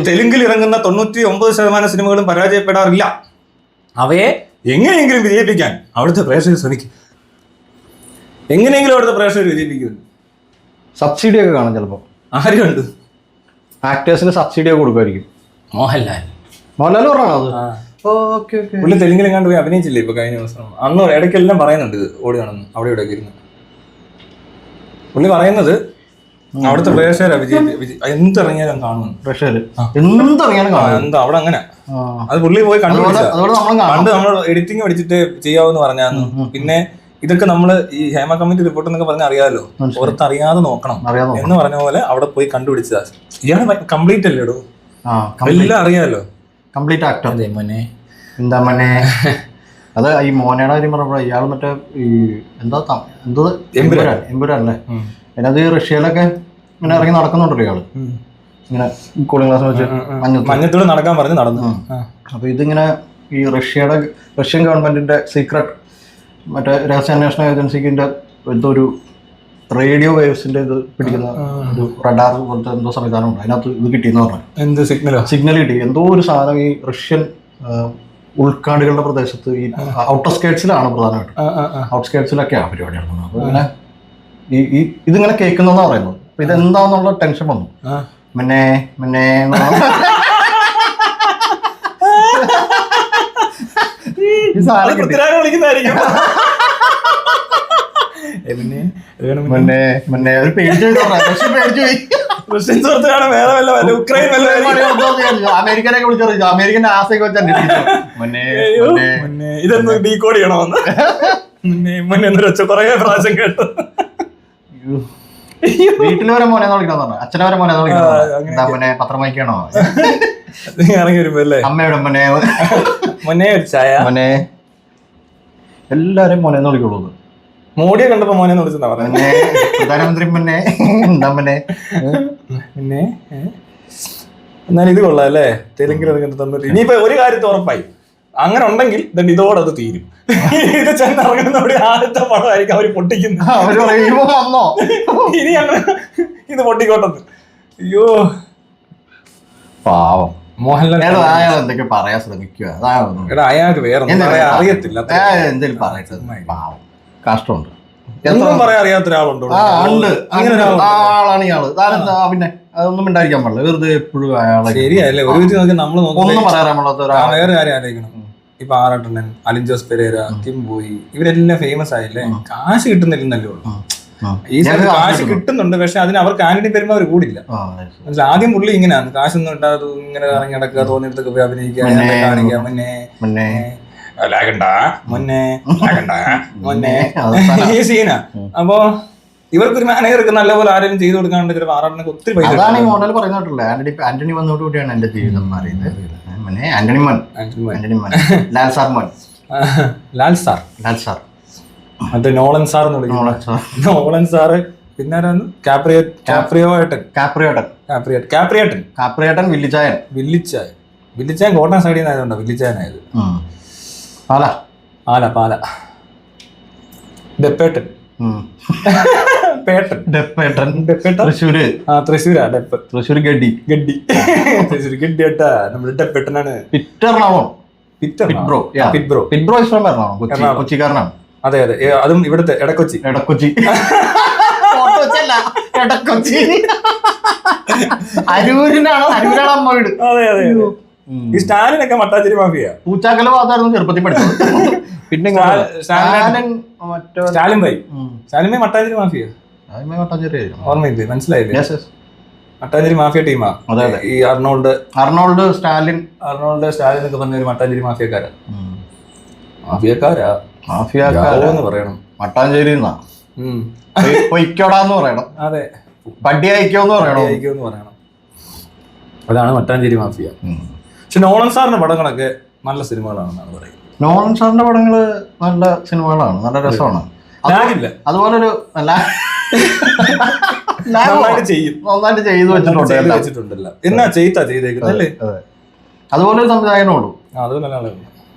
തെലുങ്കിൽ ഇറങ്ങുന്ന 99% സിനിമകളും പരാജയപ്പെടാറില്ല. അവയെ എങ്ങനെയെങ്കിലും വിജയിപ്പിക്കാൻ അവിടുത്തെ പ്രേക്ഷകർ ശ്രമിക്കും. എങ്ങനെയെങ്കിലും അവിടുത്തെ പ്രേക്ഷകർ വിജയിപ്പിക്കും. സബ്സിഡി ഒക്കെ കാണും ചിലപ്പോൾ. ആരുണ്ട്? ആക്ടേഴ്സിന് സബ്സിഡി ഒക്കെ കൊടുക്കുമായിരിക്കും. മോഹൻലാൽ പറഞ്ഞോ അത്? Okay okay. പുള്ളി തെലുങ്കിലെങ്ങാണ്ട് പോയി അഭിനയിച്ചില്ലേ ഇപ്പൊ കഴിഞ്ഞ ദിവസം? അന്ന് ഇടയ്ക്കെല്ലാം പറയുന്നുണ്ട് ഇത് ഓടി നടന്നു അവിടെ ഇവിടെയൊക്കെ ഇരുന്ന്. പുള്ളി പറയുന്നത് അവിടുത്തെ പ്രേക്ഷകരാ എന്തിറങ്ങിയാലും കാണുന്നു. പ്രേക്ഷകർ എന്തിറങ്ങിയാലും കാണും. എന്താ അവിടെ അങ്ങനെ അത് പുള്ളി പോയി പണ്ട് നമ്മൾ എഡിറ്റിംഗ് പഠിച്ചിട്ട് ചെയ്യാവെന്ന് പറഞ്ഞാന്ന്. പിന്നെ ഇതൊക്കെ നമ്മള് ഈ ഹേമ കമ്മിറ്റി റിപ്പോർട്ട് എന്നൊക്കെ പറഞ്ഞാൽ അറിയാമല്ലോ, പുറത്തറിയാതെ നോക്കണം എന്ന് പറഞ്ഞ പോലെ അവിടെ പോയി കണ്ടുപിടിച്ചതാ. ഇയാള് കംപ്ലീറ്റ് അല്ലേടോ, എല്ലാം അറിയാലോ. Complete actor. എന്താ മോനെ അത് ഈ മോനയുടെ കാര്യം പറഞ്ഞപ്പോൾ ഇയാൾ മറ്റേ ഈ എന്തോ എമ്പുരാനല്ലേ, അതിനകത്ത് റഷ്യയിലൊക്കെ ഇങ്ങനെ ഇറങ്ങി നടക്കുന്നുണ്ടല്ലോ ഇയാള്. ഇങ്ങനെ കൂളിംഗ് ഗ്ലാസ് വെച്ച് മഞ്ഞത്തോട് നടക്കാൻ പറഞ്ഞ് നടന്നു. അപ്പൊ ഇതിങ്ങനെ ഈ റഷ്യൻ ഗവൺമെന്റിന്റെ സീക്രട്ട് മറ്റേ രഹസ്യാന്വേഷണ ഏജൻസിക്കിന്റെ എന്തോ ഒരു റേഡിയോ വേവ്സിന്റെ ഇത് പിടിക്കുന്ന ഒരു റഡാർ പോലത്തെ എന്തോ സംവിധാനമുണ്ട്. അതിനകത്ത് ഇത് കിട്ടിയെന്ന് പറഞ്ഞു. സിഗ്നൽ കിട്ടി. എന്തോ ഒരു സാധനം ഈ റഷ്യൻ ഉൾക്കാടുകളുടെ പ്രദേശത്ത് ഈ ഔട്ട്സ്കേർട്സിലാണ് പ്രധാനമായിട്ടും. ഔട്ട്സ്കേർട്സിലൊക്കെയാണ് പരിപാടി നടക്കുന്നത്. അപ്പൊ ഇങ്ങനെ ഈ ഇതിങ്ങനെ കേൾക്കുന്നതെന്നാ പറയുന്നത്. അപ്പൊ ഇതെന്താന്നുള്ള ടെൻഷൻ വന്നു. മുന്നേ ഒരു പേടിച്ചു അമേരിക്കനൊക്കെ വിളിച്ചറിയിച്ചു. അമേരിക്കൻ ആസയൊക്കെ വെച്ചാൽ ഇതൊന്ന് ഡീകോഡ് ചെയ്യണമെന്ന് കൊറേ പ്രാവശ്യം കേട്ടു. വീട്ടിൽ വരെ മോനെന്ന് വിളിക്കണം പറഞ്ഞു, അച്ഛനെ വരെ മോനെന്ന് വിളിക്കണം. മോനെ പത്രം വായിക്കണോ ഇറങ്ങി വരുമ്പോ അല്ലേ അമ്മയുടെ മോനെ മോനെ ഒരു ചായ മോനെ എല്ലാരും മോനെന്ന് വിളിക്കുള്ളൂ. മോഡിയെ കണ്ടപ്പോ മോനെന്ന് വിളിച്ചെന്നാ പറഞ്ഞേ. പ്രധാനമന്ത്രി മോനെ എന്താ മോനെ പിന്നെ എന്നാലും ഇത് കൊള്ളാം അല്ലേ, തെലുങ്കിൽ ഇറങ്ങുന്നത് തന്നിട്ട്. ഇനിയിപ്പോ ഒരു കാര്യത്തിൽ ഉറപ്പായി, അങ്ങനെ ഉണ്ടെങ്കിൽ ഇതോടെ അത് തീരും. ഇത് ചെന്നിറങ്ങുന്നവിടെ ആദ്യത്തെ പടമായിരിക്കും അവര് പൊട്ടിക്കുന്നത്. ഇനി അങ്ങനെ ഇത് പൊട്ടിക്കോട്ടെന്ന്. അയ്യോ പാവം മോഹൻലാൽ എന്തൊക്കെ പറയാൻ ശ്രമിക്കുക. അയാൾക്ക് വേറെ അറിയത്തില്ല, എന്തെങ്കിലും പറയട്ടെ. പാവം കഷ്ടമുണ്ട്. ഒന്നും പറയാൻ അറിയാത്ത ഒരാളുണ്ടോ? ആളാണ് ഇയാള്. പിന്നെ അതൊന്നും ഉണ്ടായിരിക്കാൻ പാടില്ല. വെറുതെ എപ്പോഴും അയാളെ ശരിയല്ലേ. ഒരു വിധത്തിൽ നോക്കി നമ്മള് ഒന്നും പറയാൻ പാടില്ലാത്ത വേറെ കാര്യം ആലോചിക്കണം. ഇപ്പൊ ആറാട്ടണ്ണൻ, അലിൻ ജോസ് പെരേര, കിംബോയി, ഇവരെല്ലാം ഫേമസ് ആയില്ലേ. കാശ് കിട്ടുന്നില്ലെന്നല്ലേ ഉള്ളൂ. ഈ കാശ് കിട്ടുന്നുണ്ട്, പക്ഷെ അതിന് അവർക്ക് ആന്റണി പെരുമാ അവർ കൂടില്ല. ആദ്യം പുള്ളി ഇങ്ങനെയാണ്, കാശൊന്നും ഇട്ടാതെ ഇങ്ങനെ ഇറങ്ങി നടക്കുക, തോന്നിയിടത്തൊക്കെ പോയി അഭിനയിക്കുക, കാണിക്കുക, ഈ സീനാ. അപ്പൊ ഇവർക്കൊരു മാനേജർക്ക് നല്ലപോലെ ആരെങ്കിലും ചെയ്തു കൊടുക്കാണ്ട് ചിലപ്പോൾ ആറാട്ടനൊക്കെ ഒത്തിരി പൈസ. അതാണ് ഈ മോഡൽ പറയുന്നിട്ടുള്ളത്. ആന്റണി വന്നോടുകൂടിയാണ് എന്റെ ജീവിതം മാറിയത്. ലാൽ സാർ മറ്റേ നോളൻ സാർ എന്ന് വിളിക്കും. നോളൻ സാറ് പിന്നെ ആരാന്ന്? കാപ്രിയേട്ടൻ വില്ലിച്ചായൻ കോട്ടയം സൈഡിൽ നിന്നായതുകൊണ്ടാണ് വില്ലിച്ചായനായത്. പാല ഡെപ്പേട്ടൻ തൃശ്ശൂർ ഗഡി ഏട്ടാ നമ്മുടെ ഡെപ്പേട്ടനാണ്. കൊച്ചിക്കാരനാണ്. അതെ അതെ, അതും ഇവിടുത്തെ ഇടക്കൊച്ചി അരൂരാണ് അമ്മ വീട്. അതെ അതെ, ഈ സ്റ്റാലിനൊക്കെ മട്ടാഞ്ചേരി മാഫിയ. പൂച്ചാക്കല ഭാഗത്തായിരുന്നു ചെറുപ്പത്തിൽ പഠിച്ചത്. പിന്നെ സ്റ്റാലിൻ ഭായി മട്ടാഞ്ചേരി മാഫിയ. ഓർമ്മയില്ലേ? മനസ്സിലായില്ലേ? മട്ടാഞ്ചേരി മാഫിയ ടീമാ. ഈ അർണോൾഡ് സ്റ്റാലിൻ ഒക്കെ പറഞ്ഞ ഒരു മട്ടാഞ്ചേരി മാഫിയക്കാരാ എന്ന് പറയണം. മട്ടാഞ്ചേരി പൊയ്ക്കോടാന്ന് പറയണം. അതെ, പട്ടി അയക്കോന്ന് പറയണം. അതാണ് മട്ടാഞ്ചേരി മാഫിയ. പക്ഷെ നോളൻ സാറിന്റെ പടങ്ങളൊക്കെ നല്ല സിനിമകളാണെന്നാണ് പറയുന്നത്. നോളൻ സാറിന്റെ പടങ്ങള് നല്ല സിനിമകളാണ്, നല്ല രസമാണ്. അതുപോലൊരു നന്നായിട്ട് ചെയ്തു വെച്ചിട്ടുണ്ടല്ലോ. എന്നാ ചെയ്തേക്കുന്നല്ലേ? അതുപോലെ ഒരു സംവിധായകനുള്ളൂ. അതുപോലെ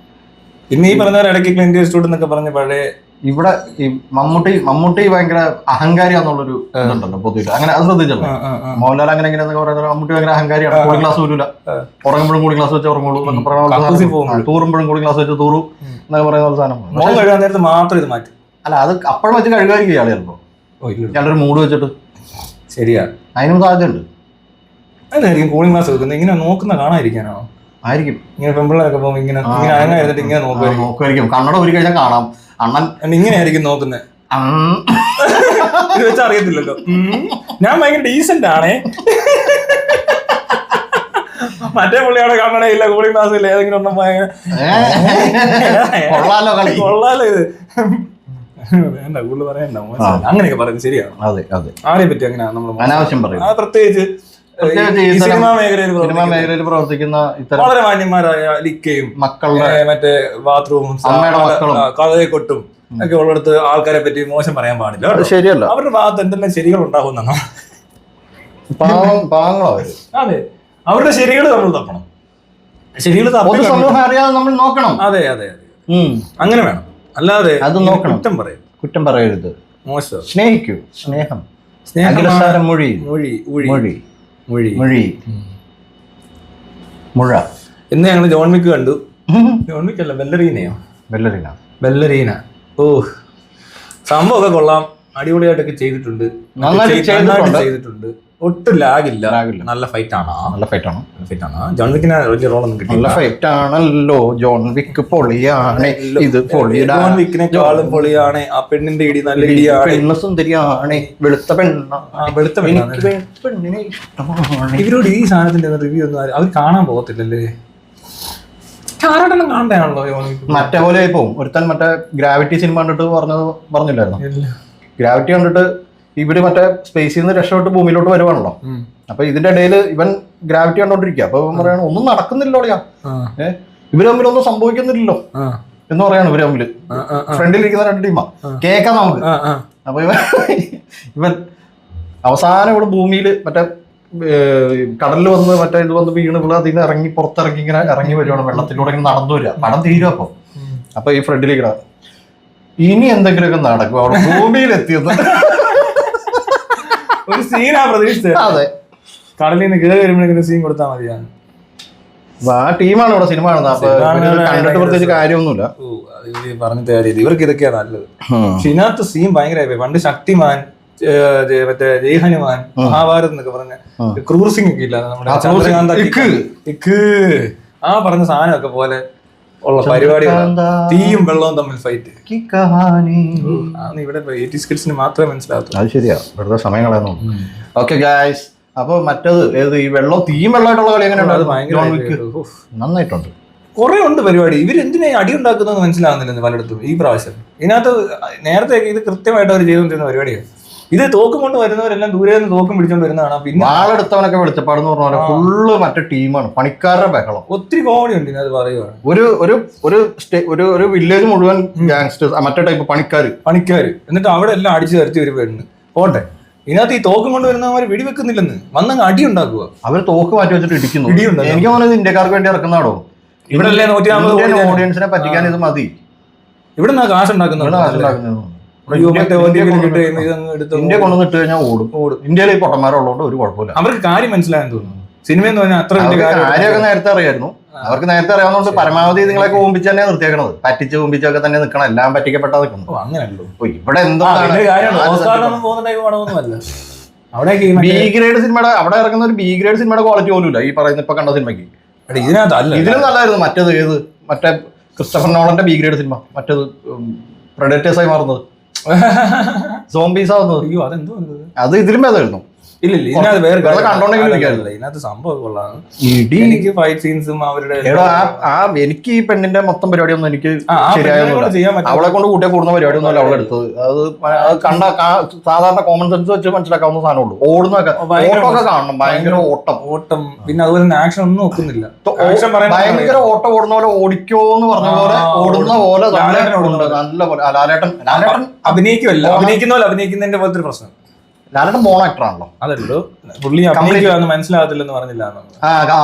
പിന്നെ ഈ പറഞ്ഞ ഇടയ്ക്ക് ക്ലിന്റ് ഈസ്റ്റ്വുഡ് എന്നൊക്കെ പറഞ്ഞ പഴയ ഇവിടെ ഈ മമ്മൂട്ടി ഭയങ്കര അഹങ്കാരിയാന്നുള്ളൊരു ഇതുണ്ടല്ലോ പൊതുവിൽ. അങ്ങനെ അത് ശ്രദ്ധിച്ചല്ലോ. മോഹൻലാൽ അങ്ങനെ എങ്ങനെയാന്നൊക്കെ പറയുന്നത് മമ്മൂട്ടി ഭയങ്കര അഹങ്കാരിയാണ്. കൂളിംഗ് ഗ്ലാസ് വരില്ല, ഉറങ്ങുമ്പോഴും കൂളിംഗ് ഗ്ലാസ് വെച്ച് ഉറങ്ങുള്ളൂ എന്നൊക്കെ പറയുന്ന, തൂറുമ്പോഴും കൂളിംഗ് ഗ്ലാസ് വെച്ച് തൂറു എന്നൊക്കെ പറയുന്ന ഒരു സാധനം. നേരത്തെ മാത്രം ഇത് മാറ്റി. അല്ല, അത് അപ്പോഴും വെച്ച് കഴുകാതിരിക്കും ഇയാൾ ചിലപ്പോ. ഇയാളൊരു മൂഡ് വെച്ചിട്ട്. ശരിയാ, അതിനും സാധ്യതയുണ്ട്. അതായിരിക്കും കൂളിംഗ് ഗ്ലാസ് വെക്കുന്നത്. ഇങ്ങനെ നോക്കുന്ന കാണാതിരിക്കാനാണോ? ആയിരിക്കും. ഇങ്ങനെ പെമ്പിള്ളേരൊക്കെ പോകുമ്പോൾ ഇങ്ങനെ അനങ്ങായിരുന്നിട്ട് ഇങ്ങനെ നോക്കുമായിരിക്കും. കണ്ണട ഒരു കഴിഞ്ഞാൽ കാണാം. അണ്ണൻ ഇങ്ങനെയായിരിക്കും നോക്കുന്നത്. ഇത് വെച്ച് അറിയത്തില്ലല്ലോ. ഞാൻ ഭയങ്കര ഡീസന്റ് ആണേ. മറ്റേ പുള്ളിയുടെ കണ്ണടയില്ല, കൂളിംഗ് ഗ്ലാസ് ഇല്ല, ഏതെങ്കിലും ഒന്നും കൊള്ളാലോ ഇത്. വേണ്ട, കൂടുതൽ പറയണ്ട. അങ്ങനെയൊക്കെ പറയുന്നത് ശരിയാണ്. അതെ അതെ. ആരെ പറ്റി അങ്ങനെ നമ്മൾ അനാവശ്യം പറയും. പ്രത്യേകിച്ച് സിനിമാ മേഖലയിൽ പ്രവർത്തിക്കുന്ന വളരെ മാന്യന്മാരായ ലിക്കയും മക്കളുടെ മറ്റേ ബാത്റൂമും കഥയെക്കൊട്ടും ഒക്കെ ഉള്ളിടത്ത് ആൾക്കാരെ പറ്റി മോശം പറയാൻ പാടില്ല. ശരിയല്ല. അവരുടെ ഭാഗത്ത് എന്തെല്ലാം ശരികൾ ഉണ്ടാകുമെന്നാണോ? പാവങ്ങളോ? അതെ, അവരുടെ ശരികൾ നമ്മൾ തപ്പണം. ശരികൾ നമ്മൾ നോക്കണം. അതെ അതെ അതെ, അങ്ങനെ വേണം. അല്ലാതെ അത് നോക്കണം. കുറ്റം പറയരുത്. മോശം. സ്നേഹിക്കൂ. സ്നേഹം മൊഴി മൊഴി മൊഴി മൊഴി മുഴ. ഇന്ന് ഞങ്ങള് ജോൺ വിക്ക് കണ്ടു. ജോൺ വിക്ക് അല്ല, ബെല്ലറീന. ഓ, സംഭവമൊക്കെ കൊള്ളാം. അടിപൊളിയായിട്ടൊക്കെ ചെയ്തിട്ടുണ്ട്. ഒട്ടും ലാഗില്ല. നല്ല ഫൈറ്റ് ആണ്. ജോൺ വിക്കിന് വലിയ റോളൊന്നും കിട്ടില്ല. ഫൈറ്റ് ആണല്ലോ. ജോൺ വിക്ക് പൊളിയാണ്. ഇത് ജോൺ വിക്കിനെക്കാളും പൊളിയാണ്. ആ പെണ്ണിന്റെ ഇടി നല്ല ഇടിയാണ്. പെണ്ണ് സുന്ദരിയാണ്. വെളുത്ത പെണ്ണിനെ ഇഷ്ടമാണ്. ഇവരോട് ഈ സാധനത്തിന്റെ റിവ്യൂ ഒന്നും അവർ കാണാൻ പോകത്തില്ലല്ലേ? ആരോടെല്ലാം കാണണ്ടാണല്ലോ. മറ്റേ പോലെ പോകും. ഒരുത്തൻ മറ്റേ ഗ്രാവിറ്റി സിനിമ കണ്ടിട്ട് പറഞ്ഞില്ലായിരുന്നു? ഗ്രാവിറ്റി കണ്ടിട്ട് ഇവര് മറ്റേ സ്പേസിൽ നിന്ന് രക്ഷപ്പെട്ട് ഭൂമിയിലോട്ട് വരുവാണല്ലോ. അപ്പൊ ഇതിന്റെ ഇടയിൽ ഇവൻ ഗ്രാവിറ്റി കണ്ടോണ്ടിരിക്കുക. അപ്പൊ പറയണ ഒന്നും നടക്കുന്നില്ലോളിയാ, ഇവര് തമ്മിൽ ഒന്നും സംഭവിക്കുന്നില്ലല്ലോ എന്ന് പറയാണ്. ഇവര് തമ്മില് ഫ്രണ്ടിലിരിക്കുന്ന രണ്ട് ടീമാ. കേക്കാം നമുക്ക്. അപ്പൊ ഇവൻ അവസാനം ഇവിടെ ഭൂമിയിൽ മറ്റേ കടലിൽ വന്ന് മറ്റേ ഇത് വന്ന് വീണ് ഇവിടെ അതിന് ഇറങ്ങി പുറത്തിറങ്ങി ഇങ്ങനെ ഇറങ്ങി വരുവാണ്. വെള്ളത്തിലൂടെ ഇങ്ങനെ നടന്നു വരിക. പടം തീരും. അപ്പൊ ഈ ഫ്രണ്ടിലേക്ക് ഇനി എന്തെങ്കിലുമൊക്കെ നടക്കും അവിടെ ഭൂമിയിൽ എത്തിയത്. ഒരു സീനാ പ്രതീക്ഷിച്ചത്. അതെ, കടലിൽ നിന്ന് കയറി വരുമ്പോഴേക്കും സീൻ കൊടുത്താൽ മതിയാണ്. ആ ടീമാണ് ഇവിടെ സിനിമ കാണുന്നത്. അപ്പൊ കണ്ടിട്ട് പ്രത്യേകിച്ച് കാര്യമൊന്നുമില്ല. പറഞ്ഞിട്ട് കാര്യം ഇവർക്ക് ഇതൊക്കെയാ നല്ലത്. പക്ഷെ ഇതിനകത്ത് സീൻ ഭയങ്കരമായി. പണ്ട് ശക്തിമാൻ, മറ്റേ ജയ്ഹനുമാൻ, മഹാഭാരത് എന്നൊക്കെ പറഞ്ഞ ക്രൂസിംഗ് ഒക്കെ ഇല്ല നമ്മുടെ ആ പറഞ്ഞ സാധനമൊക്കെ പോലെ ഉള്ള പരിപാടികൾ. തീയും വെള്ളവും തമ്മിൽ ഫൈറ്റ്. ഇവിടെ 80s കിഡ്സിന് മാത്രമേ മനസ്സിലാകൂ. അത് ശരിയാ, വെറുതെ സമയം കളയുന്നു. ഓക്കെ ഗായ്സ്, അപ്പൊ മറ്റേത് ഏത് ഈ തീയും വെള്ളമായിട്ടുള്ള കളി എങ്ങനെയുണ്ട്? അത് ഭയങ്കര നന്നായിട്ടുണ്ട്. കുറെ ഉണ്ട് പരിപാടി. ഇവരെന്തിനാ അടി ഉണ്ടാക്കുന്നതെന്ന് മനസ്സിലാകുന്നില്ലെന്ന് പലയിടത്തും ഈ പ്രാവശ്യം. ഇതിനകത്ത് നേരത്തെ ഇത് കൃത്യമായിട്ട് അവർ ചെയ്തുകൊണ്ടിരുന്ന പരിപാടിയാണ്. ഇത് തോക്കും കൊണ്ട് വരുന്നവരെല്ലാം ദൂരെ നിന്ന് തോക്കും പിടിച്ചോണ്ട് വരുന്നതാണ്. പിന്നെ ആളെടുത്തവനൊക്കെ വെളിച്ചപ്പാടെന്ന് പറഞ്ഞ പോലെ ഫുള്ള് മറ്റേ ടീമാണ്, പണിക്കാരുടെ ബഹളം. ഒത്തിരി കോമഡി ഉണ്ട് ഇതിനകത്ത് പറയുകയാണ്. ഒരു വില്ലേജ് മുഴുവൻ ഗാങ്സ്റ്റേഴ്സ്, മറ്റേ ടൈപ്പ് പണിക്കാര്. എന്നിട്ട് അവിടെ എല്ലാം അടിച്ചു തരത്തി ഒരു പെണ്ണ് പോട്ടെ. ഇതിനകത്ത് ഈ തോക്കും കൊണ്ട് വരുന്നവർ വെടിവെക്കുന്നില്ലെന്ന് വന്നങ്ങ് അടി ഉണ്ടാക്കുക. അവർ തോക്ക് മാറ്റി വെച്ചിട്ട് ഇടിക്കുന്നു. എനിക്ക് തോന്നുന്നത് ഇന്ത്യക്കാർക്ക് വേണ്ടി ഇറക്കുന്നതാണോ? ഇവിടെ 150 ഓഡിയൻസിനെ പറ്റിക്കാൻ ഇത് മതി. ഇവിടെ നിന്നാ കാശ് ഉണ്ടാക്കുന്നത്. ഇന്ത്യ കൊണ്ടുവന്നിട്ട് കഴിഞ്ഞാൽ ഓടും. ഇന്ത്യയിൽ ഈ പൊട്ടന്മാരുള്ളതുകൊണ്ട് ഒരു കുഴപ്പമില്ല. അവർക്ക് കാര്യം മനസ്സിലായെന്ന് തോന്നുന്നു. സിനിമ എന്ന് പറഞ്ഞാൽ അത്ര കാര്യമൊക്കെ നേരത്തെ അറിയായിരുന്നു. അവർക്ക് നേരത്തെ അറിയാവുന്നതുകൊണ്ട് പരമാവധി നിങ്ങളൊക്കെ ഓമ്പിച്ച് തന്നെ നിർത്തിയേക്കണത്. പറ്റിച്ച് ഓമ്പിച്ചൊക്കെ തന്നെ നിൽക്കണം. എല്ലാം പറ്റിക്കപ്പെട്ടാ നിൽക്കുന്നു. അങ്ങനെയല്ലോ. ഇവിടെ എന്താണ് ബി ഗ്രേഡ് സിനിമയുടെ അവിടെ ഇറങ്ങുന്ന ഒരു ബി ഗ്രേഡ് സിനിമയുടെ ക്വാളിറ്റി പോലും ഇല്ല ഈ പറയുന്ന ഇപ്പൊ കണ്ട സിനിമയ്ക്ക്. ഇതിലും നല്ലതായിരുന്നു മറ്റേത്. മറ്റേ ക്രിസ്റ്റഫർ നോളന്റെ ബി ഗ്രേഡ് സിനിമ, മറ്റേത് പ്രെഡേറ്റേഴ്സ് ആയി മാറുന്നത്, സോംബീസ് ആവുന്നത്. അത് ഇതിലും ഭേദമായിരുന്നു. ഇതിനകത്ത് സംഭവം കൊള്ളാം. എനിക്ക് ഫൈറ്റ് സീൻസും അവരുടെ എനിക്ക് ഈ പെണ്ണിന്റെ മൊത്തം പരിപാടിയൊന്നും എനിക്ക് ശരിയായൊന്നുമില്ല. അവളെ കൊണ്ട് കൂട്ടിയെ കൂടുന്ന പരിപാടിയൊന്നും അല്ല അവളെ എടുത്തത്. അത് കണ്ട സാധാരണ കോമൺ സെൻസ് വെച്ച് മനസ്സിലാക്കാവുന്ന സാധനമൊക്കെ. ഓടുന്നൊക്കെ കാണണം, ഭയങ്കര ഓട്ടം. പിന്നെ അതുപോലെ ആക്ഷൻ ഒന്നും നോക്കുന്നില്ല. ഭയങ്കര ഓട്ടം ഓടുന്ന പോലെ ഓടിക്കോന്ന് പറഞ്ഞ പോലെ ഓടുന്ന പോലെ നല്ല പോലെ. ലാലേട്ടൻ അഭിനയിക്കുന്ന പോലെ അഭിനയിക്കുന്നതിന്റെ പോലത്തെ ഒരു പ്രശ്നം. ലാലേട്ടൻ മോൺ ആക്ടർ ആണല്ലോ. അതല്ലോ പുള്ളി അഭിനയിക്കാന്ന് മനസ്സിലാകത്തില്ലെന്ന് പറഞ്ഞില്ല.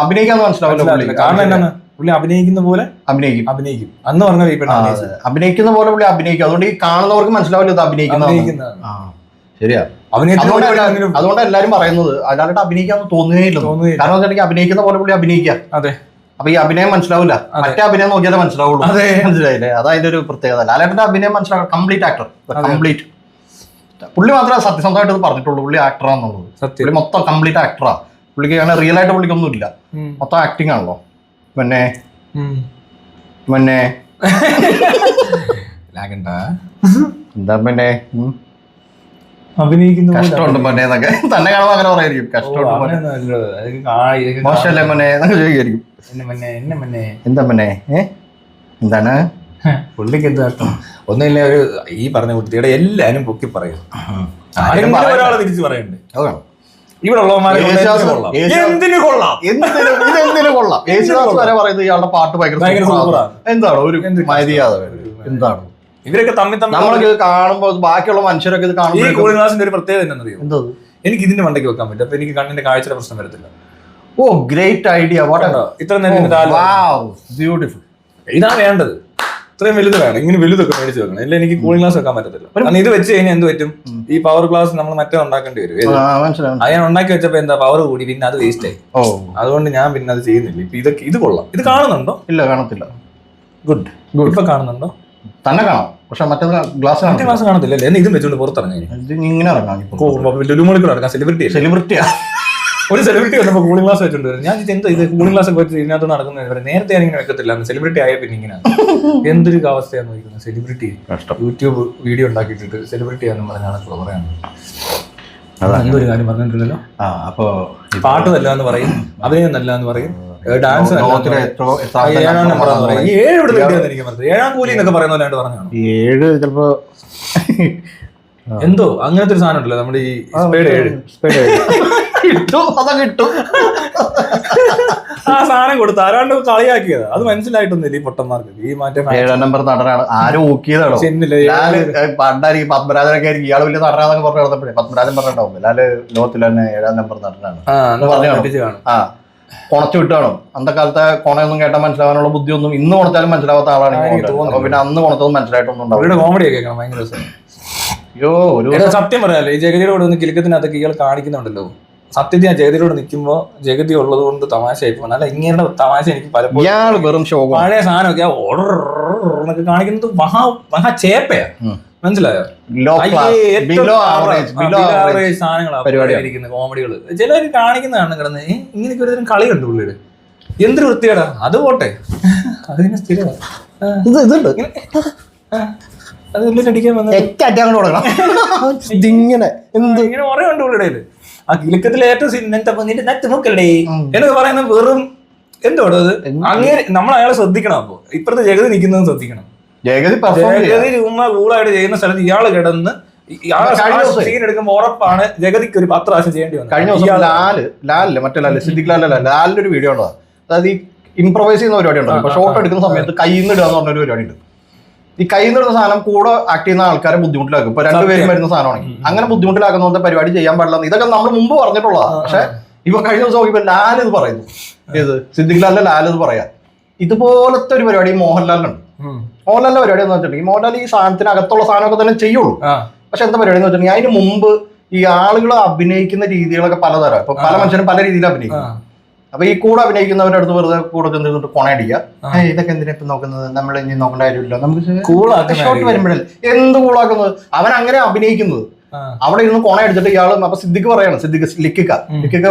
അഭിനയിക്കാന്ന് മനസ്സിലാവില്ല. കാരണം എന്താണ് പുള്ളി അഭിനയിക്കുന്ന പോലെ അഭിനയിക്കും അന്ന് പറഞ്ഞ ഈ പെണ്ണ് അഭിനയിക്കുന്ന പോലെ പുള്ളി അഭിനയിക്കും. അതുകൊണ്ട് ഈ കാണുന്നവർക്ക് മനസ്സിലാവില്ല ഇത് അഭിനയിക്കുന്ന. ശരിയാ, അതുകൊണ്ട് എല്ലാരും പറയുന്നത് അല്ലാണ്ട് അഭിനയിക്കാന്ന് തോന്നുകയില്ല. കാരണം വെച്ചിട്ടുണ്ടെങ്കിൽ അഭിനയിക്കുന്ന പോലെ പുള്ളി അഭിനയിക്കാം. അതെ, അപ്പൊ ഈ അഭിനയം മനസ്സിലാവില്ല, മറ്റേ അഭിനയം നോക്കിയാലേ മനസ്സിലാവുള്ളൂ. മനസ്സിലായില്ലേ? അതായത് ഒരു പ്രത്യേകത. ലാലേട്ടന്റെ അഭിനയം മനസ്സിലാവും. Complete actor, complete. പുള്ളി മാത്രമേ സത്യസന്ധമായിട്ട് പറഞ്ഞിട്ടുള്ളൂ പുള്ളി ആക്ടറാന്നുള്ളത്. പുള്ളി മൊത്തം കംപ്ലീറ്റ് ആക്ടറാ. പുള്ളിക്ക് അങ്ങനെ റിയൽ ആയിട്ട് പുള്ളിക്കൊന്നും ഇല്ല, മൊത്തം ആക്ടിങ് ആണല്ലോ. പിന്നെ എന്താ പിന്നെ കഷ്ടമുണ്ട് മോനെ എന്നൊക്കെ തന്നെ കാണുമ്പോൾ അങ്ങനെ പറയായിരിക്കും. കഷ്ടമുണ്ട് മോശമല്ലേ മോനെ എന്നൊക്കെ ചോദിക്കായിരിക്കും. എന്താ മോനെ എന്താണ് പുള്ളിക്ക് എന്താ അർത്ഥം? ഒന്നുമില്ല, ഒരു ഈ പറഞ്ഞ കുട്ടിയുടെ എല്ലാരും പൊക്കി പറയും. ഒരാളെ തിരിച്ചു പറയണ്ടേ? ഇവിടെ യേശുദാസ് വരെ പറയുന്നത് ഇയാളുടെ പാട്ട് ഭയങ്കര എന്താണ് ഒരു മര്യാദ? എന്താണ് ഇവരൊക്കെ തമ്മിൽ നമ്മളൊക്കെ ഇത് കാണുമ്പോൾ ബാക്കിയുള്ള മനുഷ്യരൊക്കെ ഇത് കാണുമ്പോൾ ഈ കൂളിംഗ് ഗ്ലാസിന്റെ ഒരു പ്രത്യേകത എന്താണെന്നറിയോ? എന്തോ എനിക്ക് ഇതിന്റെ മണ്ടയ്ക്ക് വെക്കാൻ പറ്റും, അപ്പൊ എനിക്ക് കണ്ണിന്റെ കാഴ്ചയുടെ പ്രശ്നം വരത്തില്ല. ഓ ഗ്രേറ്റ് ഐഡിയ. ഇത്ര ബ്യൂട്ടിഫുൾ. ഇതാ വേണ്ടത്. ഇത്രയും വലുത് വേണം. ഇങ്ങനെ വലുതൊക്കെ മേടിച്ച് വെക്കണം. ഇല്ല എനിക്ക് കൂളിംഗ് ഗ്ലാസ് വെക്കാൻ പറ്റത്തില്ല. കാരണം ഇത് വെച്ച് കഴിഞ്ഞാൽ എന്ത് പറ്റും? ഈ പവർ ഗ്ലാസ് നമ്മൾ മറ്റേ ഉണ്ടാക്കേണ്ടി വരും. അത് ഞാൻ ഉണ്ടാക്കി വെച്ചപ്പോ എന്താ പവർ കൂടി, പിന്നെ അത് വേസ്റ്റ് ആയി. അതുകൊണ്ട് ഞാൻ പിന്നെ അത് ചെയ്യുന്നില്ല. ഇപ്പൊ ഇതൊക്കെ ഇത് കൊള്ളാം. ഇത് കാണുന്നുണ്ടോ? ഇല്ല, കാണത്തില്ല. ഗുഡ്. ഇപ്പൊ കാണുന്നുണ്ടോ? തന്നെ കാണാം, പക്ഷെ മറ്റേ ഗ്ലാസ് കാണത്തില്ല. എന്നെ ഇതും വെച്ചോണ്ട് പുറത്തിറങ്ങി ഇങ്ങനെ ഇറങ്ങാം. സെലിബ്രിറ്റിയാ. ഒരു സെലിബ്രിറ്റി വന്നപ്പോ കൂളിംഗ് ഗ്ലാസ് വെച്ചോണ്ട് വരും. ഞാൻ എന്താ ഇത് കൂളിംഗ് ഗ്ലാസ് ഒക്കെ വെച്ച് ഇതിനകത്ത് നടക്കുന്നത്? നേരത്തെ ഞാനിങ്ങനെ വെക്കത്തില്ല, സെലിബ്രിറ്റി ആയ പിന്നെ ഇങ്ങനെ എന്തൊരു അവസ്ഥയാണ് നോക്കുന്നത്. സെലിബ്രിറ്റി യൂട്യൂബ് വീഡിയോ ഉണ്ടാക്കിയിട്ടിട്ട് സെലിബ്രിറ്റി ആണെന്ന് പറഞ്ഞാണ് പറയാനുള്ളത്. എന്തൊരു കാര്യം പറഞ്ഞിട്ടുണ്ടല്ലോ. അപ്പൊ പാട്ട് നല്ല എന്ന് പറയും, അഭിനയം നല്ല എന്ന് പറയും, ഡാൻസ് 7 നമ്പർ പറയും. 7 ഇവിടെ എനിക്ക് പറഞ്ഞത് 7ാം കൂലി എന്നൊക്കെ പറയുന്ന പോലെയായിട്ട് പറഞ്ഞാണ്. 7 ചിലപ്പോ എന്തോ അങ്ങനത്തെ ഒരു സാധനം ഉണ്ടല്ലോ നമ്മുടെ ഈ കിട്ടും. ആ സാധനം കൊടുത്ത് ആരാണ്ട് കളിയാക്കിയത് അത് മനസ്സിലായിട്ടൊന്നുമില്ല ഈ പൊട്ടന്മാർക്ക്. ഈ മറ്റേ 7ാം നമ്പർ നടനാണ് ആരും ഊക്കിയതാണോ? പണ്ടായിരിക്കും പത്മരാജനൊക്കെ ആയിരിക്കും ഇയാൾ വലിയ നടനാന്നൊക്കെ പറഞ്ഞു നടന്നപ്പോഴേ പത്മരാജൻ പറഞ്ഞിട്ടുണ്ടാവും ലാല് ലോകത്തിൽ തന്നെ 7ാം നമ്പർ നടനാണ് കൊണച്ചു വിട്ടാണോ? അന്നത്തെ കാലത്തെ കൊണയൊന്നും കേട്ടാൽ മനസ്സിലാവാനുള്ള ബുദ്ധിയൊന്നും ഇന്ന് കൊണച്ചാലും മനസ്സിലാവാത്ത ആളാണ്. പിന്നെ അന്ന് കൊണത്തൊന്നും മനസ്സിലായിട്ടൊന്നും ഉണ്ടാവും. കോമഡി ഒക്കെ ഭയങ്കര സത്യം പറയാലോ. ഈ ജഗതിയോട് ഒന്ന് കിലുക്കത്തിനകത്തൊക്കെ ഇയാൾ കാണിക്കുന്നുണ്ടല്ലോ. സത്യത്തിൽ ഞാൻ ജഗതിയോട് നിൽക്കുമ്പോ ജഗതി ഉള്ളത് കൊണ്ട് തമാശയായി പോകും. അല്ല ഇങ്ങനെ തമാശ എനിക്ക് പലപ്പോഴും വെറും ഷോ പഴയ സാധനമൊക്കെ ഓർഡർ കാണിക്കുന്നത് മഹാ ചേപ്പയാ. മനസ്സിലായോ? സാധനങ്ങളായിരിക്കുന്ന കോമഡികള് ചിലർ കാണിക്കുന്നതാണ് കിടന്ന് ഇങ്ങനെയൊക്കെ ഒരു കളി കണ്ടു പുള്ളിയുടെ. എന്തൊരു വൃത്തിയാടാ. അത് പോട്ടെ, അതിന് സ്ഥിരമാണ്. അത് അടിക്കാൻ ഇങ്ങനെ കുറെ ഉണ്ട് പുള്ളിയുടെ. ആ കിലുക്കത്തിലെ ഏറ്റവും എന്നൊക്കെ പറയുന്ന വെറും എന്തോടോ അത്. അങ്ങനെ നമ്മൾ അയാളെ ശ്രദ്ധിക്കണം. അപ്പൊ ഇപ്പഴത്തെ ജഗതി നിൽക്കുന്നത് ശ്രദ്ധിക്കണം. ജഗതി ചുമ്മാ കൂളായിട്ട് ചെയ്യുന്ന സ്ഥലത്ത് ഇയാള് കിടന്ന് സീൻ എടുക്കുമ്പോൾ ഉറപ്പാണ് ജഗതിക്ക് ഒരു 10 പ്രാവശ്യം ചെയ്യേണ്ടി വന്നു. കഴിഞ്ഞ ദിവസം ലാലില്ല മറ്റേ സിദ്ദിഖ് ലാലിന്റെ ഒരു വീഡിയോ ഉണ്ടോ? അതായത് ഈ ഇംപ്രവൈസ് ചെയ്യുന്ന പരിപാടി ഉണ്ടോ? ഇപ്പൊ ഷോട്ട് എടുക്കുന്ന സമയത്ത് കയ്യിൽ നിന്ന് ഇടുക എന്ന് പറഞ്ഞൊരു പരിപാടി ഉണ്ട്. ഈ കയ്യിൽ നിന്ന് ഇടുന്ന സാധനം കൂടെ ആക്ട് ചെയ്യുന്ന ആൾക്കാരെ ബുദ്ധിമുട്ടിലാക്കും. ഇപ്പൊ 2 പേരും വരുന്ന സാധനമാണെങ്കിൽ അങ്ങനെ ബുദ്ധിമുട്ടിലാക്കുന്ന പോലത്തെ പരിപാടി ചെയ്യാൻ പാടില്ല. ഇതൊക്കെ നമ്മൾ മുമ്പ് പറഞ്ഞിട്ടുള്ളതാണ്. പക്ഷെ ഇപ്പൊ കഴിഞ്ഞ ദിവസം ഇപ്പൊ ലാൽ ഇത് പറയുന്നു. ഏത് സിദ്ദിഖ് ലാൽ ഇത് പറയാം. ഇതുപോലത്തെ ഒരു പരിപാടി മോഹൻലാലിനുണ്ട്. മോഹൻലാലിന്റെ പരിപാടി എന്ന് വെച്ചിട്ടുണ്ടെങ്കിൽ മോഹൻലാൽ ഈ സാധനത്തിനകത്തുള്ള സാധനമൊക്കെ തന്നെ ചെയ്യുള്ളൂ. പക്ഷെ എന്താ പരിപാടി എന്ന് വെച്ചിട്ടുണ്ടെങ്കിൽ അതിന് മുമ്പ് ഈ ആളുകൾ അഭിനയിക്കുന്ന രീതികളൊക്കെ പലതരം. ഇപ്പൊ പല മനുഷ്യരും പല രീതിയിൽ അഭിനയിക്കും. അപ്പൊ ഈ കൂടെ അഭിനയിക്കുന്നവരുടെ അടുത്ത് വെറുതെ കൂടെ ചെന്നിട്ട് കൊണയടിക്കുക. ഇതൊക്കെ എന്തിനാ ഇപ്പൊ നോക്കുന്നത്? നമ്മൾ ഇനി നോക്കേണ്ട കാര്യമില്ല. നമുക്ക് ഷോട്ട് വരുമ്പോഴല്ലേ എന്ത് കൂളാക്കുന്നത്? അവൻ അങ്ങനെ അഭിനയിക്കുന്നത്. അവിടെ ഇരുന്ന് കൊണ അടിച്ചിട്ട് ഇയാള് അപ്പൊ സിദ്ദിഖ് പറയാണ്, ലിക്കിക്ക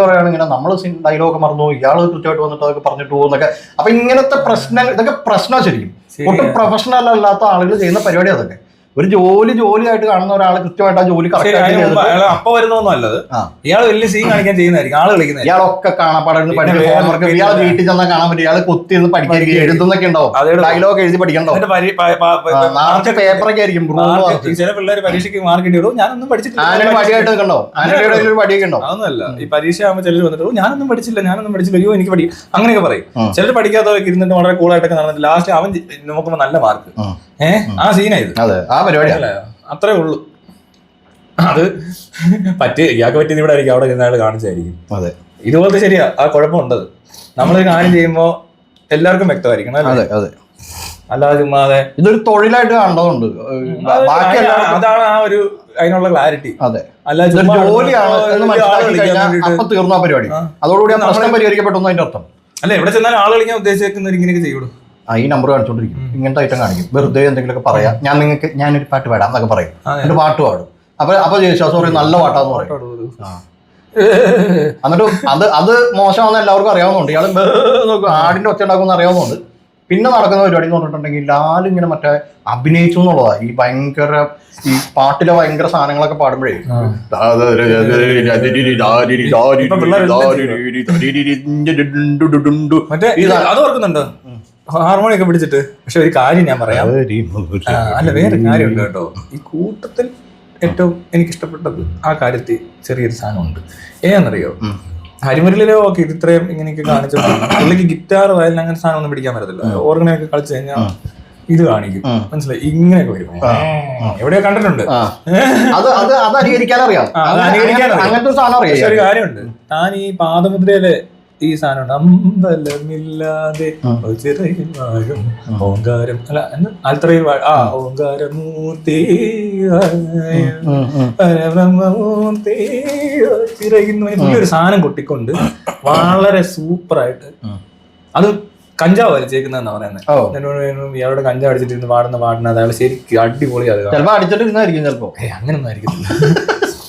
പറയാണ് ഇങ്ങനെ നമ്മള് ഡയലോഗ് മറന്നു, ഇയാള് കൃത്യമായിട്ട് വന്നിട്ട് അതൊക്കെ പറഞ്ഞിട്ട് പോകുന്നൊക്കെ. അപ്പൊ ഇങ്ങനത്തെ പ്രശ്നം, ഇതൊക്കെ പ്രശ്നം ശരിക്കും. ഒട്ടും പ്രൊഫഷണൽ അല്ലാത്ത ആളുകൾ ചെയ്യുന്ന പരിപാടി അതൊക്കെ. ഒരു ജോലിയായിട്ട് കാണുന്ന ഒരാൾ കൃത്യമായിട്ട് ആ ജോലി അപ്പൊ വരുന്നൊന്നുമല്ലത്. ഇയാൾ വലിയ സീൻ കാണിക്കാൻ ചെയ്യുന്നതായിരിക്കും ആള് കളിക്കുന്നത്. ഇയാളൊക്കെ കാണാപ്പാടായിരുന്നു പഠിക്കും. ഹോംവർക്ക് ഇയാൾ വീട്ടിൽ ചെന്നാൽ കാണാൻ പറ്റും. ഇയാൾ കുത്തി ഇരുന്ന് പഠിക്കാൻ എഴുതുന്നൊക്കെ ഉണ്ടാവും. ഡയലോഗ് എഴുതി പഠിക്കണ്ടോ? പേപ്പറൊക്കെ ആയിരിക്കും. ചില പിള്ളേർ പരീക്ഷയ്ക്ക് മാർക്ക് ഇടും. ഞാനൊന്നും പഠിച്ചിട്ടില്ല. പടിയായിട്ട് കണ്ടോ? ആനയുടെ പടിയൊക്കെ ഉണ്ടോ? അതൊന്നുമല്ല. ഈ പരീക്ഷ ആകുമ്പോൾ ചിലർ വന്നിട്ട് ഞാനൊന്നും പഠിച്ചില്ല. അയ്യോ എനിക്ക് പഠിക്കും അങ്ങനെയൊക്കെ പറയും. ചിലർ പഠിക്കാത്തവരൊക്കെ ഇരുന്നിട്ട് വളരെ കൂളായിട്ടൊക്കെ നടന്നിട്ട് ലാസ്റ്റ് അവൻ നോക്കുമ്പോൾ നല്ല മാർക്ക്. ആ സീനായത് അത്രേ ഉള്ളൂ. അത് ഇയാൾക്ക് പറ്റിയത് ഇവിടെ ആയിരിക്കും, അവിടെ ഇരുന്ന ആൾ കാണിച്ചായിരിക്കും. അതെ, ഇതുപോലത്തെ ശരിയാ. ആ കുഴപ്പമുണ്ടത്. നമ്മളൊരു കാര്യം ചെയ്യുമ്പോ എല്ലാവർക്കും വ്യക്തമായിരിക്കണം അല്ലേ? അതെ അതെ. അല്ലാതെ ചുമ്മാതെ ഇതൊരു തൊഴിലായിട്ട് കണ്ടതുകൊണ്ട് ബാക്കി അതാണ് ആ ഒരു അതിനുള്ള ക്ലാരിറ്റി. അതെ, അല്ലാതെ ജോലിയാണ് എന്ന് മനസ്സിലാക്കി കഴിഞ്ഞാൽ അപ്പൊ തീർന്ന പരിപാടി. അതോടുകൂടി ആ പ്രശ്നം പരിഹരിക്കപ്പെട്ടു അതിന്റെ അർത്ഥം. അല്ല, എവിടെ ചെന്നാലും ആൾ കളിക്കാൻ ഉദ്ദേശിക്കുന്നവർ ഇങ്ങനെയൊക്കെ ചെയ്യുള്ളൂ. ഈ നമ്പർ കാണിച്ചോണ്ടിരിക്കും, ഇങ്ങനത്തെ ഐറ്റം കാണിക്കും, വെറുതെ എന്തെങ്കിലുമൊക്കെ പറയാം, ഞാനൊരു പാട്ട് പാടാം എന്നൊക്കെ പറയും, എന്നിട്ട് പാട്ട് പാടും. അപ്പൊ ചോദിച്ചാ സോറി നല്ല പാട്ടാന്ന് പറയും. എന്നിട്ട് അത് മോശമാണെന്ന് എല്ലാവർക്കും അറിയാവുന്നുണ്ട്. ഇയാൾ ആടിന്റെ ഒച്ച ഉണ്ടാക്കുമെന്ന് അറിയാവുന്നുണ്ട്. പിന്നെ നടക്കുന്ന പരിപാടി എന്ന് പറഞ്ഞിട്ടുണ്ടെങ്കിൽ ലാൽ ഇങ്ങനെ മറ്റേ അഭിനയിച്ചു എന്നുള്ളതാ. ഈ ഭയങ്കര ഈ പാട്ടിലെ ഭയങ്കര സാധനങ്ങളൊക്കെ പാടുമ്പോഴേ അത് ഓർക്കുന്നുണ്ടോ ഹാർമോണിയൊക്കെ പിടിച്ചിട്ട്? പക്ഷെ ഒരു കാര്യം ഞാൻ പറയാം, അല്ല വേറെ കാര്യമുണ്ട് കേട്ടോ. ഈ കൂട്ടത്തിൽ ഏറ്റവും എനിക്കിഷ്ടപ്പെട്ടത് ആ കാര്യത്തിൽ ചെറിയൊരു സാധനമുണ്ട്. ഏതാണെന്നറിയോ? ഹരിമുരളിലോ ഒക്കെ ഇത് ഇത്രയും ഇങ്ങനെയൊക്കെ കാണിച്ചു പുള്ളിക്ക് ഗിറ്റാർ വയലിൻ അങ്ങനെ സാധനം ഒന്നും പിടിക്കാൻ പറ്റത്തില്ല. ഓർഗനൊക്കെ കളിച്ചു കഴിഞ്ഞാൽ ഇത് കാണിക്കും, മനസ്സിലായി? ഇങ്ങനെയൊക്കെ വരും. എവിടെയോ കണ്ടിട്ടുണ്ട്. പക്ഷെ ഒരു കാര്യമുണ്ട്, താൻ ഈ പാദമുദ്രയിലെ ഈ സാധനം അമ്പലമില്ലാതെ ഓങ്കാരം അല്ല ആൽത്തറയിൽ ഓങ്കാരമൂർത്തി പരബ്രഹ്മമൂർത്തി ഒരു സാധനം കൊട്ടിക്കൊണ്ട് വളരെ സൂപ്പറായിട്ട്, അത് കഞ്ചാവ് വലിച്ചേക്കുന്നതെന്നാ പറയുന്നത്. ഇയാളുടെ കഞ്ചാവ് അടിച്ചിട്ടിരുന്ന് പാടുന്ന അയാൾ ശരിക്കും അടിപൊളിയാണ്. അങ്ങനൊന്നും ആയിരിക്കത്തില്ല.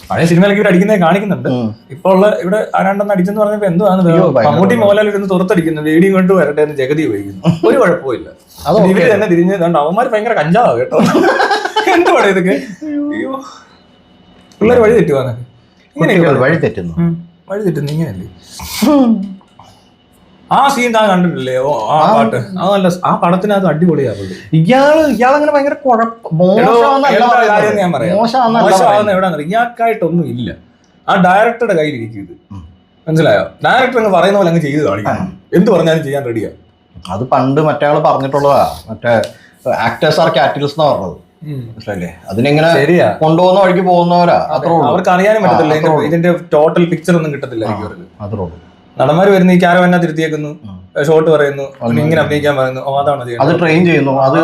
പഴയ സിനിമയിലേക്ക് ഇവർ അടിക്കുന്നത് കാണിക്കുന്നുണ്ട്. ഇപ്പൊ ഉള്ള ഇവിടെ ആരാണ്ടെന്ന് അടിച്ചെന്ന് പറഞ്ഞപ്പോ എന്തുവാണ് മമ്മൂട്ടി മോഹൻലാൽ ഇരുന്ന് തുറത്തടിക്കുന്നത്, വേടിയും കൊണ്ട് വരട്ടെ എന്ന് ജഗതി ഉപയോഗിക്കുന്നു. ഒരു കുഴപ്പമില്ല. ഇവര് തന്നെ തിരിഞ്ഞ് അവന്മാർ ഭയങ്കര കഞ്ചാവാ കേട്ടോ. എന്തുവാണ് ഇതൊക്കെ? അയ്യോ, പിള്ളേർ വഴി തെറ്റുവാന്നൊക്കെ ഇങ്ങനെയൊക്കെ വഴി തെറ്റുന്നു ഇങ്ങനെയല്ലേ? ആ സീൻ താൻ കണ്ടിട്ടില്ലേ? ആ പാട്ട് അതല്ല, ആ പടത്തിനകത്ത് അടിപൊളിയാവുള്ളൂ. ഇയാളങ്ങനെ ഭയങ്കര ഞാൻ പറയാം, മോശമാവുന്ന എവിടെയാണെന്ന് ഇയാൾക്കായിട്ടൊന്നും ഇല്ല. ആ ഡയറക്ടറുടെ കയ്യിലിരിക്കും ഇത്, മനസ്സിലായോ? ഡയറക്ടർ അങ്ങ് പറയുന്ന പോലെ അങ്ങ് ചെയ്ത് കാണിക്കണം. എന്ത് പറഞ്ഞാലും ചെയ്യാൻ റെഡിയാ. അത് പണ്ട് മറ്റേ ആള് പറഞ്ഞിട്ടുള്ളതാ, മറ്റേ ആക്ടേഴ്സ് ആർ കാറ്റലിസ്റ്റ് എന്നാ പറഞ്ഞത്, മനസ്സിലല്ലേ? അതിനെങ്ങനെ ശരിയാ കൊണ്ടുപോകുന്ന വഴിക്ക് പോകുന്നവരാ. അവർക്ക് അറിയാനും പറ്റത്തില്ല, ഇതിന്റെ ടോട്ടൽ പിക്ചർ ഒന്നും കിട്ടത്തില്ലായിരിക്കും അവർക്ക്. അത്രേ ഉള്ളൂ. നടന്മാര് വരുന്നു, ഈ ക്യാരവനെ തിരുത്തിയേക്കുന്നു, ഷോട്ട് പറയുന്നു, ഇങ്ങനെ അഭിനയിക്കാൻ പറയുന്നു. അതാണ് ചെയ്യുന്നത്. അത് ട്രെയിൻ ചെയ്യുന്നു, അത്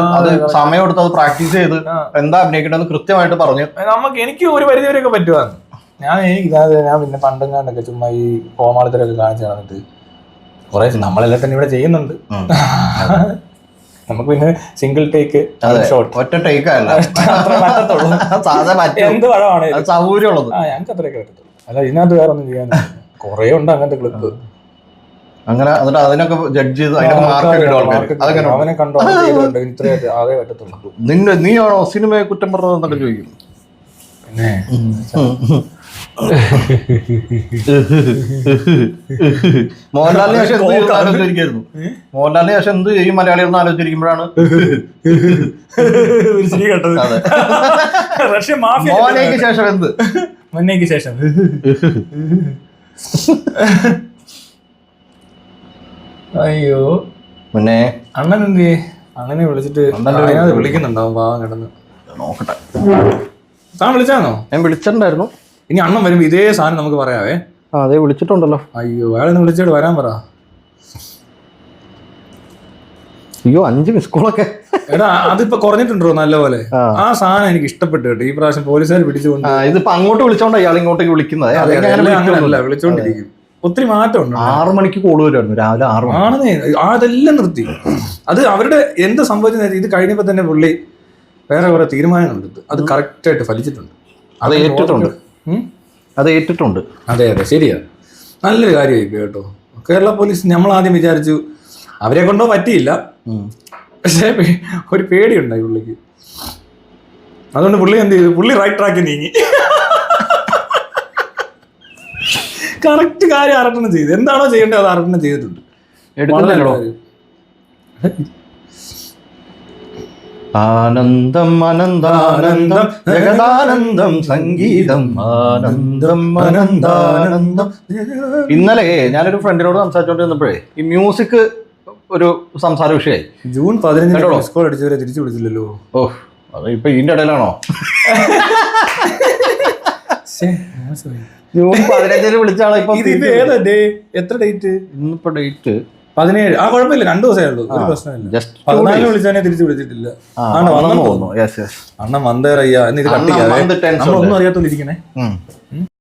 സമയം എടുത്ത് അത് പ്രാക്ടീസ് ചെയ്ത് എന്താ അഭിനയിക്കേണ്ടത് കൃത്യമായിട്ട് പറഞ്ഞു. എനിക്ക് ഒരു പരിധിവരെയൊക്കെ പറ്റുവാന്ന്. ഞാൻ പിന്നെ പണ്ടെങ്ങാണ്ടൊക്കെ ചുമ്മാ ഈ കോമാളിത്തരൊക്കെ കാണിച്ചു നടന്നിട്ട് കുറെ നമ്മളെല്ലാം തന്നെ ഇവിടെ ചെയ്യുന്നുണ്ട്. നമുക്ക് പിന്നെ സിംഗിൾ ടേക്ക് ഷോട്ട്, ഒറ്റ ടേക്ക് അല്ല എന്ത് പഴമാണ് സൗകര്യമുള്ളത്. ഞങ്ങൾക്ക് അത്രയൊക്കെ പറ്റത്തുള്ളൂ. അല്ല ഇതിനകത്ത് വേറെ ഒന്നും ചെയ്യാൻ കൊറേ ഉണ്ട് അങ്ങനത്തെ ക്ലിപ്പ്. അങ്ങനെ എന്നിട്ട് അതിനൊക്കെ ജഡ്ജ് ചെയ്ത് അവനെ കണ്ടോ ഇത്രേ ആകെ പറ്റത്തുള്ളൂ. നീയാണോ സിനിമയെ കുറ്റം പറഞ്ഞതെന്നൊക്കെ ചോദിക്കും. പിന്നെ മോഹൻലാലിന് ശേഷം ആലോചിച്ചിരിക്കുന്നു. മോഹൻലാലിന് ശേഷം എന്ത് ചെയ്യും മലയാളി എന്ന് ആലോചിച്ചിരിക്കുമ്പോഴാണ് മോനയ്ക്ക് ശേഷം എന്ത് മന്നയ്ക്ക് ശേഷം അയ്യോ മുന്നേ അണ്ണൻ എന്ത് അണ്ണനെ വിളിച്ചിട്ട് വിളിക്കുന്നുണ്ടാവും. പാവം കിടന്ന് നോക്കട്ടെ. താൻ വിളിച്ചാന്നോ? ഞാൻ വിളിച്ചിട്ടുണ്ടായിരുന്നു. ഇനി അണ്ണൻ വരുമ്പോ ഇതേ സാധനം നമുക്ക് പറയാവേ. അതെ വിളിച്ചിട്ടുണ്ടല്ലോ. അയ്യോ അയാളൊന്ന് വിളിച്ചിട്ട് വരാൻ പറ. അയ്യോ 5 മിസ് കോളൊക്കെ. എടാ അതിപ്പോ കുറഞ്ഞിട്ടുണ്ടോ നല്ലപോലെ? ആ സാധനം എനിക്ക് ഇഷ്ടപ്പെട്ടു കേട്ടോ. ഈ പ്രാവശ്യം പോലീസുകാർ പിടിച്ചുകൊണ്ട് ഇതിപ്പോ അങ്ങോട്ട് വിളിച്ചോണ്ടോ ഇയാൾ ഇങ്ങോട്ടേക്ക് വിളിക്കുന്നത്? അങ്ങനെയല്ല, വിളിച്ചോണ്ടിരിക്കും. ഒത്തിരി മാറ്റമുണ്ട്. 6 മണിക്ക് കോള് വരുമായിരുന്നു രാവിലെ 6 മണി. ആണെന്നേ, അതെല്ലാം നിർത്തി. അത് അവരുടെ എന്ത് സംഭവിച്ചത് ഇത് കഴിഞ്ഞപ്പോ തന്നെ പുള്ളി വേറെ കുറെ തീരുമാനങ്ങളെടുത്ത് അത് കറക്റ്റായിട്ട് ഫലിച്ചിട്ടുണ്ട്. അത് ഏറ്റിട്ടുണ്ട്. അതെ അതെ ശരിയാ, നല്ലൊരു കാര്യമായി കേട്ടോ. കേരള പോലീസ് നമ്മൾ ആദ്യം വിചാരിച്ചു അവരെ കൊണ്ടോ പറ്റിയില്ല, പക്ഷേ ഒരു പേടിയുണ്ടായി പുള്ളിക്ക്. അതുകൊണ്ട് പുള്ളി എന്ത് ചെയ്തു? പുള്ളി റൈറ്റ് ട്രാക്കിൽ നീങ്ങി. കറക്റ്റ് കാര്യം അറട്ടണം ചെയ്തു. എന്താണോ ചെയ്യേണ്ടത് അത് അറട്ടണം ചെയ്തിട്ടുണ്ട്. ആനന്ദം അനന്താനന്ദം ജഗദാനന്ദം സംഗീതം ആനന്ദം അനന്താനന്ദം. ഇന്നലെ ഞാനൊരു ഫ്രണ്ടിനോട് സംസാരിച്ചോണ്ടിരുന്നപ്പോഴേ ഈ മ്യൂസിക് ഒരു സംസാര വിഷയമായി. ജൂൺ 15 സ്കോർ അടിച്ചവരെ തിരിച്ചു വിളിച്ചില്ലല്ലോ. ഓ അത് ഇപ്പൊ ഇതിന്റെ ഇടയിലാണോ? ജൂൺ 15 വിളിച്ചാളോ? ഇപ്പൊ എത്ര ഡേറ്റ്? ഇന്നിപ്പോ ഡേറ്റ് 17 ആ കുഴപ്പമില്ല, 2 ദിവസമേ ഉള്ളൂ, ഒരു പ്രശ്നമില്ല. ജസ്റ്റ് 14 വിളിച്ചാനെ തിരിച്ചു വിളിച്ചിട്ടില്ല. തോന്നുന്നു. അണ്ണൻ വന്നേറയ്യ എന്ന് ഇത് കട്ടിക്കാതെ നമ്മളൊന്നും അറിയാത്തോണ്ടിരിക്കണേ.